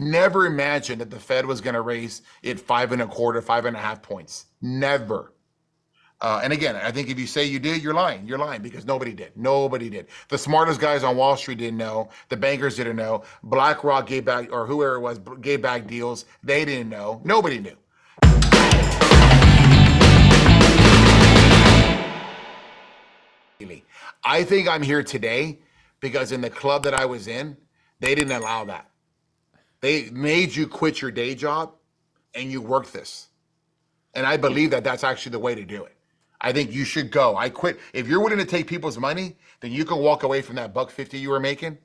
never imagined that the Fed was going to raise it 5.25, 5.5 points. Never. And again, I think if you say you did, you're lying. You're lying because nobody did. Nobody did. The smartest guys on Wall Street didn't know. The bankers didn't know. BlackRock gave back, or whoever it was, gave back deals. They didn't know. Nobody knew. I think I'm here today because in the club that I was in, they didn't allow that. They made you quit your day job and you work this. And I believe that that's actually the way to do it. I think you should go. I quit. If you're willing to take people's money, then you can walk away from that $150 you were making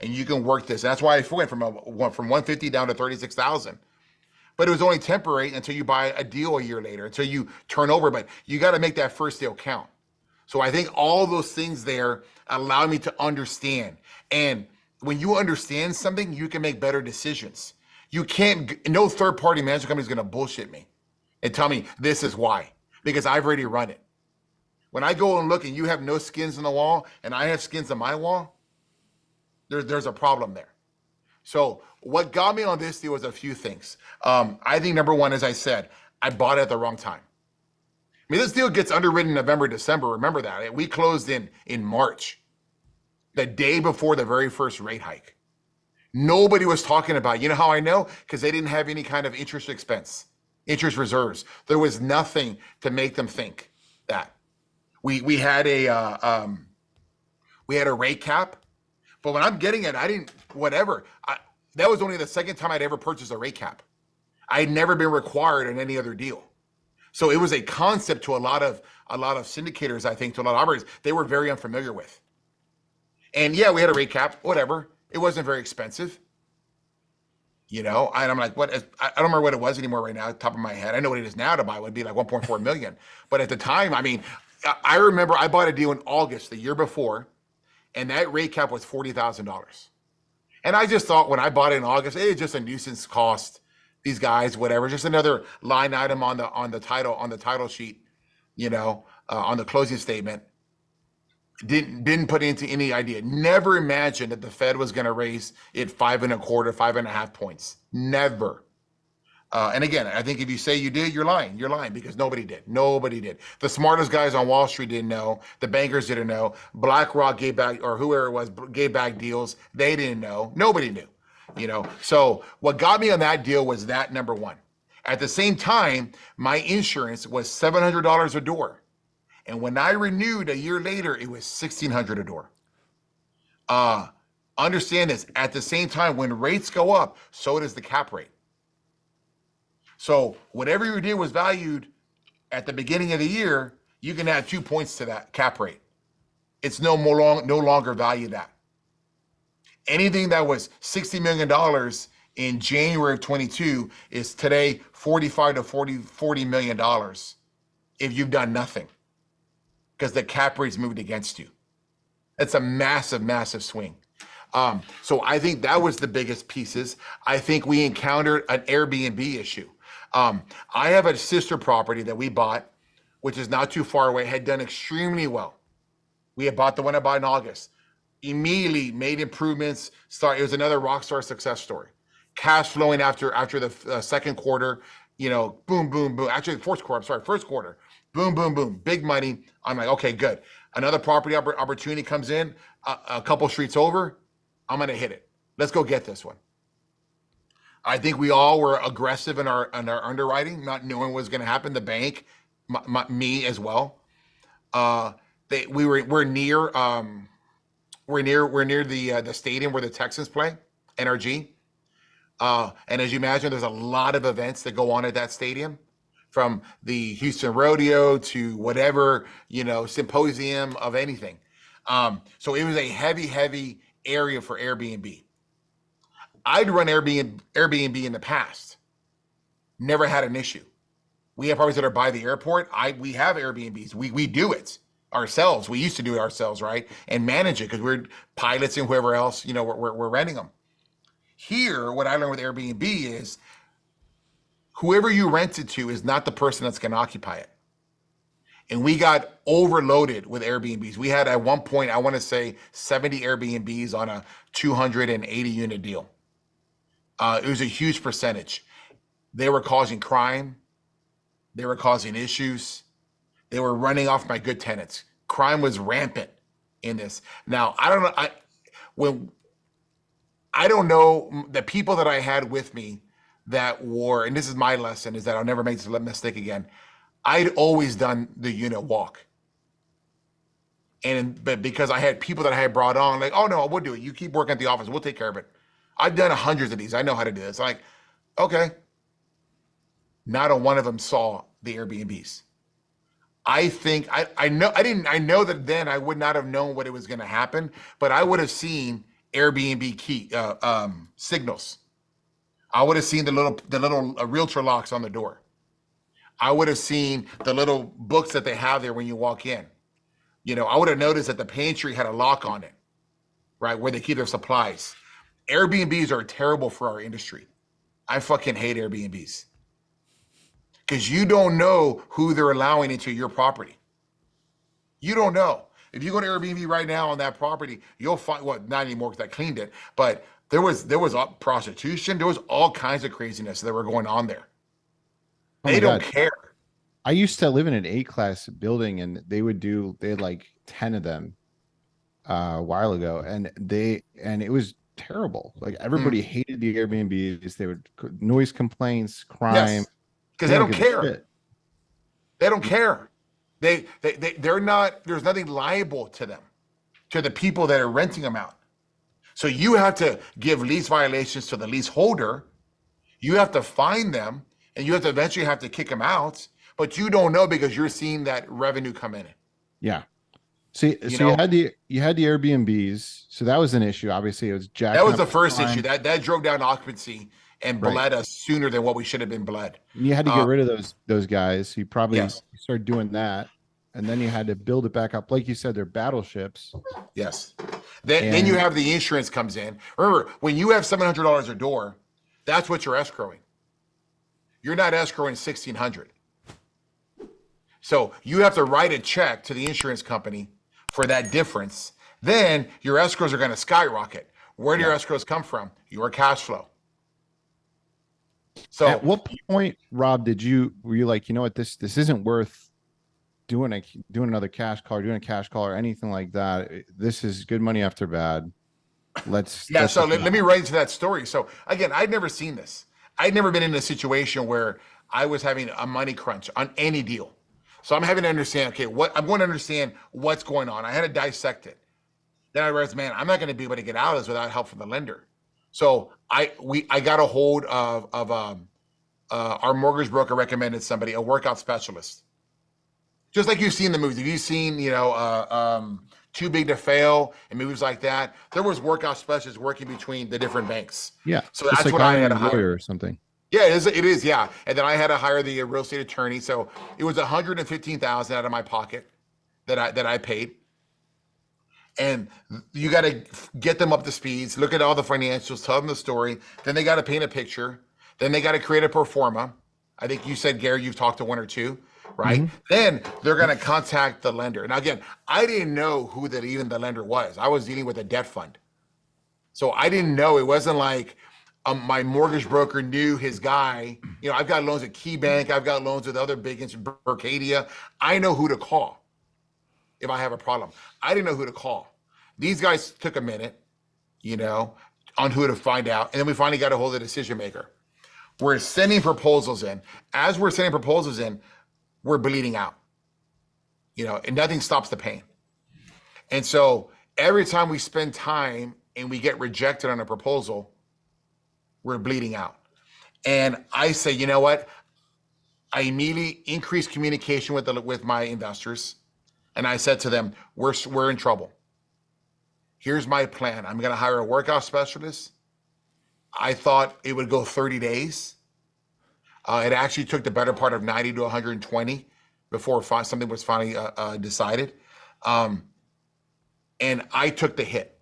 and you can work this. And that's why I went from 150 down to 36,000. But it was only temporary until you buy a deal a year later, until you turn over. But you got to make that first deal count. So I think all those things there allow me to understand. And when you understand something, you can make better decisions. You can't, no third-party management company is going to bullshit me and tell me this is why, because I've already run it. When I go and look and you have no skins on the wall and I have skins on my wall, there's a problem there. So what got me on this deal was a few things. I think number one, as I said, I bought it at the wrong time. I mean, this deal gets underwritten in November, December. Remember that. We closed in March, the day before the very first rate hike. Nobody was talking about it. You know how I know? Because they didn't have any kind of interest expense, interest reserves. There was nothing to make them think that. We had a rate cap, but when I'm getting it, I didn't, whatever. That was only the second time I'd ever purchased a rate cap. I had never been required in any other deal. So it was a concept to a lot of syndicators, I think, to a lot of operators, they were very unfamiliar with. And yeah, we had a rate cap, whatever. It wasn't very expensive. You know, and I'm like, what? I don't remember what it was anymore right now, top of my head. I know what it is now to buy. It would be like 1.4 million. But at the time, I mean, I remember I bought a deal in August, the year before, and that rate cap was $40,000. And I just thought when I bought it in August, hey, it's just a nuisance cost. These guys, whatever, just another line item on the title sheet, you know, on the closing statement. Didn't put into any idea. Never imagined that the Fed was going to raise it 5.25, 5.5 points. Never. And again, I think if you say you did, you're lying. You're lying because nobody did. Nobody did. The smartest guys on Wall Street didn't know. The bankers didn't know. BlackRock gave back, or whoever it was, gave back deals. They didn't know. Nobody knew. You know, so what got me on that deal was that number one. At the same time, my insurance was $700 a door. And when I renewed a year later, it was $1,600 a door. Understand this, at the same time, when rates go up, so does the cap rate. So whatever you did was valued at the beginning of the year, you can add 2 points to that cap rate. It's no longer valued that. Anything that was $60 million in January of 22 is today $45 to $40 million if you've done nothing because the cap rate's moved against you. It's a massive, massive swing. So I think that was the biggest pieces. I think we encountered an Airbnb issue. I have a sister property that we bought, which is not too far away, had done extremely well. We had bought the one I bought in August. Immediately made improvements. It was another rock star success story. Cash flowing after the second quarter, you know, boom, boom, boom. Actually, first quarter, boom, boom, boom. Big money. I'm like, okay, good. Another property opportunity comes in, a couple streets over. I'm gonna hit it. Let's go get this one. I think we all were aggressive in our underwriting, not knowing what was gonna happen. The bank, me as well. We're near the stadium where the Texans play, NRG. And as you imagine, there's a lot of events that go on at that stadium, from the Houston Rodeo to whatever, you know, symposium of anything. So it was a heavy area for Airbnb. I'd run Airbnb in the past, never had an issue. We have properties that are by the airport. We have Airbnbs. We do it ourselves. We used to do it ourselves, right? And manage it because we're pilots and whoever else, you know, we're renting them. Here, what I learned with Airbnb is whoever you rent it to is not the person that's going to occupy it. And we got overloaded with Airbnbs. We had at one point, I want to say 70 Airbnbs on a 280 unit deal. It was a huge percentage. They were causing crime. They were causing issues. They were running off my good tenants. Crime was rampant in this. Now, I don't know. I don't know the people that I had with me that were, and this is my lesson, is that I'll never make this mistake again. I'd always done the unit walk. But because I had people that I had brought on, like, oh no, we'll do it. You keep working at the office, we'll take care of it. I've done hundreds of these. I know how to do this. Like, okay. Not a one of them saw the Airbnbs. I think I know that then I would not have known what it was going to happen, but I would have seen Airbnb key signals. I would have seen the little realtor locks on the door. I would have seen the little books that they have there when you walk in. You know, I would have noticed that the pantry had a lock on it, right, where they keep their supplies. Airbnbs are terrible for our industry. I fucking hate Airbnbs. Because you don't know who they're allowing into your property. You don't know. If you go to Airbnb right now on that property, you'll find, well, not anymore because I cleaned it, but there was prostitution. There was all kinds of craziness that were going on there. They don't care. I used to live in an A-class building, and they had like 10 of them a while ago, and it was terrible. Like everybody hated the Airbnbs. They would noise complaints, crime. Yes. Because they don't care. They don't care. They're not, there's nothing liable to them, to the people that are renting them out. So you have to give lease violations to the leaseholder. You have to fine them, and you have to eventually have to kick them out, but you don't know because you're seeing that revenue come in. Yeah. See, you had the Airbnbs. So that was an issue. Obviously, it was Jack. That was the first issue. That drove down occupancy and bled us sooner than what we should have been bled. And you had to get rid of those guys. You probably started doing that, and then you had to build it back up. Like you said, they're battleships. Yes. Then you have the insurance comes in. Remember, when you have $700 a door, that's what you're escrowing. You're not escrowing $1,600. So you have to write a check to the insurance company for that difference. Then your escrows are going to skyrocket. Where do your escrows come from? Your cash flow. So at what point, Rob, were you like, you know what, this isn't worth doing another cash call, or doing a cash call or anything like that? This is good money after bad. Let's let me write into that story. So again, I'd never seen this. I'd never been in a situation where I was having a money crunch on any deal. So I'm having to understand, okay, I'm going to understand what's going on. I had to dissect it. Then I realized, man, I'm not going to be able to get out of this without help from the lender. So I got a hold of our mortgage broker recommended somebody, a workout specialist. Just like you've seen the movies. If you've seen, Too Big to Fail and movies like that, there was workout specialists working between the different banks. Yeah. So that's like what I had to hire. Or something. Yeah, it is. Yeah. And then I had to hire the real estate attorney. So it was $115,000 out of my pocket that I paid. And you got to get them up to speeds, look at all the financials, tell them the story. Then they got to paint a picture. Then they got to create a pro forma. I think you said, Gary, you've talked to one or two, right? Mm-hmm. Then they're going to contact the lender. Now, again, I didn't know who even the lender was. I was dealing with a debt fund. So I didn't know. It wasn't like my mortgage broker knew his guy. You know, I've got loans at KeyBank. I've got loans with other big institutions, Berkadia. I know who to call if I have a problem. I didn't know who to call. These guys took a minute, on who to find out. And then we finally got a hold of the decision maker. We're sending proposals in. As we're sending proposals in, we're bleeding out, and nothing stops the pain. And so every time we spend time and we get rejected on a proposal, we're bleeding out. And I say, you know what? I immediately increased communication with my investors. And I said to them, we're in trouble. Here's my plan. I'm going to hire a workout specialist. I thought it would go 30 days. It actually took the better part of 90 to 120 before something was finally decided. And I took the hit.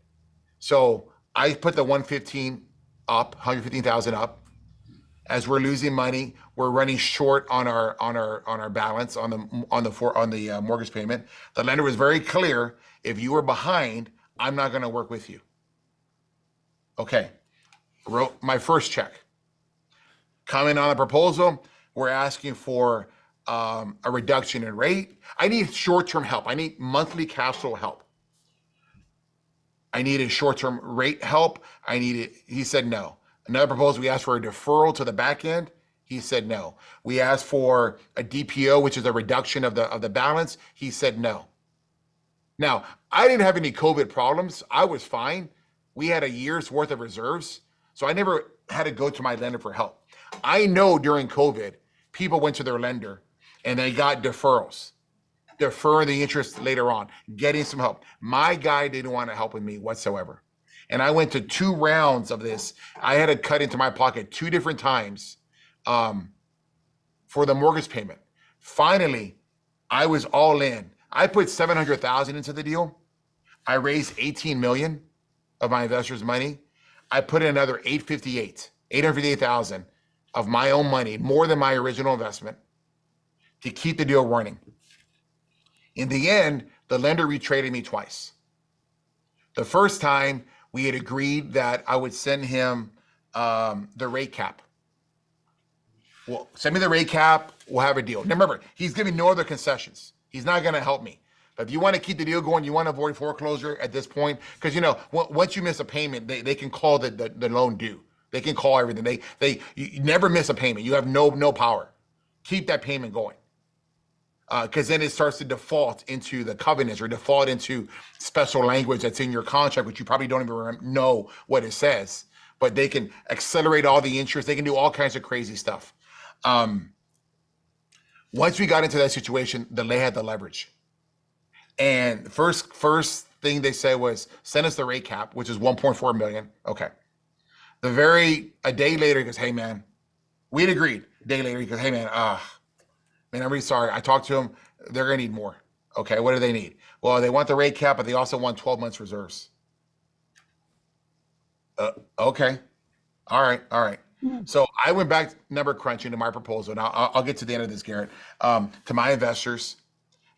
So I put the 115,000 up. As we're losing money, we're running short on our balance on the mortgage payment. The lender was very clear. If you were behind, I'm not going to work with you. Okay. Wrote my first check. Coming on the proposal, we're asking for a reduction in rate. I need short-term help. I need monthly cash flow help. I needed short-term rate help. He said no. Another proposal, we asked for a deferral to the back end. He said no. We asked for a DPO, which is a reduction of the balance. He said no. Now, I didn't have any COVID problems. I was fine. We had a year's worth of reserves. So I never had to go to my lender for help. I know during COVID, people went to their lender and they got deferrals, deferring the interest later on, getting some help. My guy didn't want to help with me whatsoever. And I went to 2 rounds of this. I had to cut into my pocket 2 different times for the mortgage payment. Finally, I was all in. I put $700,000 into the deal. I raised $18 million of my investors' money. I put in another $858,000 of my own money, more than my original investment, to keep the deal running. In the end, the lender retraded me twice. The first time, we had agreed that I would send him the rate cap. Well, send me the rate cap, we'll have a deal. Now remember, he's giving no other concessions. He's not gonna help me. But if you wanna keep the deal going, you wanna avoid foreclosure at this point, because once you miss a payment, they can call the loan due. They can call everything. You never miss a payment. You have no power. Keep that payment going. Because then it starts to default into the covenants or default into special language that's in your contract, which you probably don't even know what it says. But they can accelerate all the interest. They can do all kinds of crazy stuff. Once we got into that situation, they had the leverage. And first thing they said was, send us the rate cap, which is $1.4 million. Okay. A day later, he goes, hey man, we'd agreed. A day later, he goes, hey man, I'm really sorry. I talked to them. They're gonna need more. Okay, what do they need? Well, they want the rate cap, but they also want 12 months reserves. Okay, all right. So I went back number crunching to my proposal. Now I'll get to the end of this, Garrett, to my investors.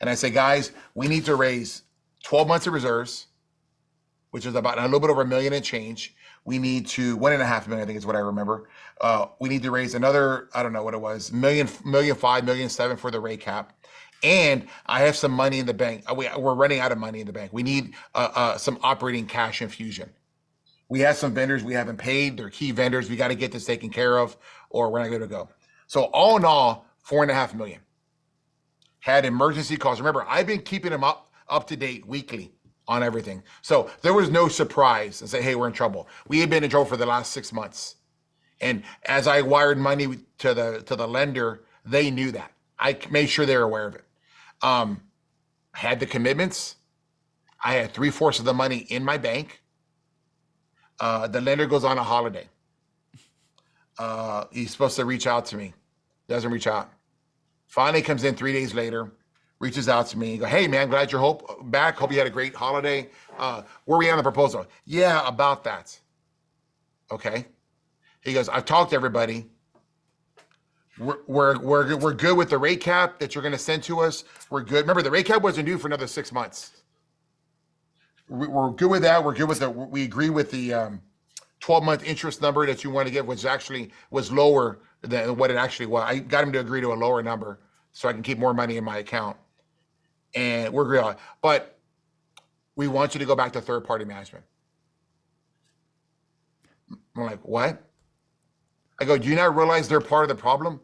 And I say, guys, we need to raise 12 months of reserves, which is about a little bit over $1 million and change. We need to, $1.5 million, I think is what I remember. We need to raise another, I don't know what it was, $1.5 million, $1.7 million for the rate cap. And I have some money in the bank. We're running out of money in the bank. We need some operating cash infusion. We have some vendors we haven't paid. They're key vendors. We got to get this taken care of or we're not going to go. So all in all, $4.5 million. Had emergency calls. Remember, I've been keeping them up to date weekly on everything. So there was no surprise and say, hey, we're in trouble. We had been in trouble for the last 6 months. And as I wired money to the lender, they knew that. I made sure they were aware of it. I had the commitments. I had 3/4 of the money in my bank. The lender goes on a holiday. He's supposed to reach out to me. Doesn't reach out. Finally comes in 3 days later, reaches out to me. Go, hey man, glad you're back. Hope you had a great holiday. Where are we on the proposal? Yeah, about that. Okay. He goes, I've talked to everybody. We're good with the rate cap that you're going to send to us. We're good. Remember, the rate cap wasn't due for another 6 months. We're good with that. We're good with we agree with the 12-month interest number that you want to give, which actually was lower than what it actually was. I got him to agree to a lower number so I can keep more money in my account. And we're agreeing on it. But we want you to go back to third-party management. I'm like, what? I go, do you not realize they're part of the problem?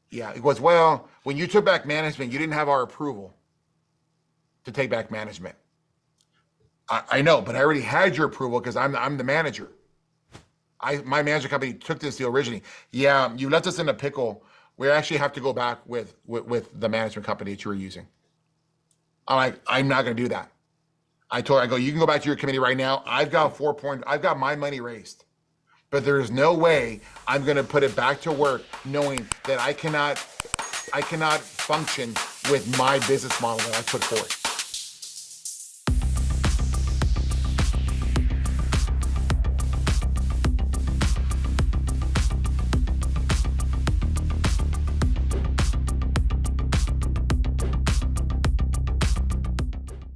Yeah. He goes, well, when you took back management, you didn't have our approval to take back management. I know, but I already had your approval because I'm the manager. My management company took this deal originally. Yeah, you left us in a pickle. We actually have to go back with the management company that you were using. I'm like, I'm not going to do that. I go, you can go back to your committee right now. I've got my money raised, but there is no way I'm going to put it back to work knowing that I cannot function with my business model that I put forth.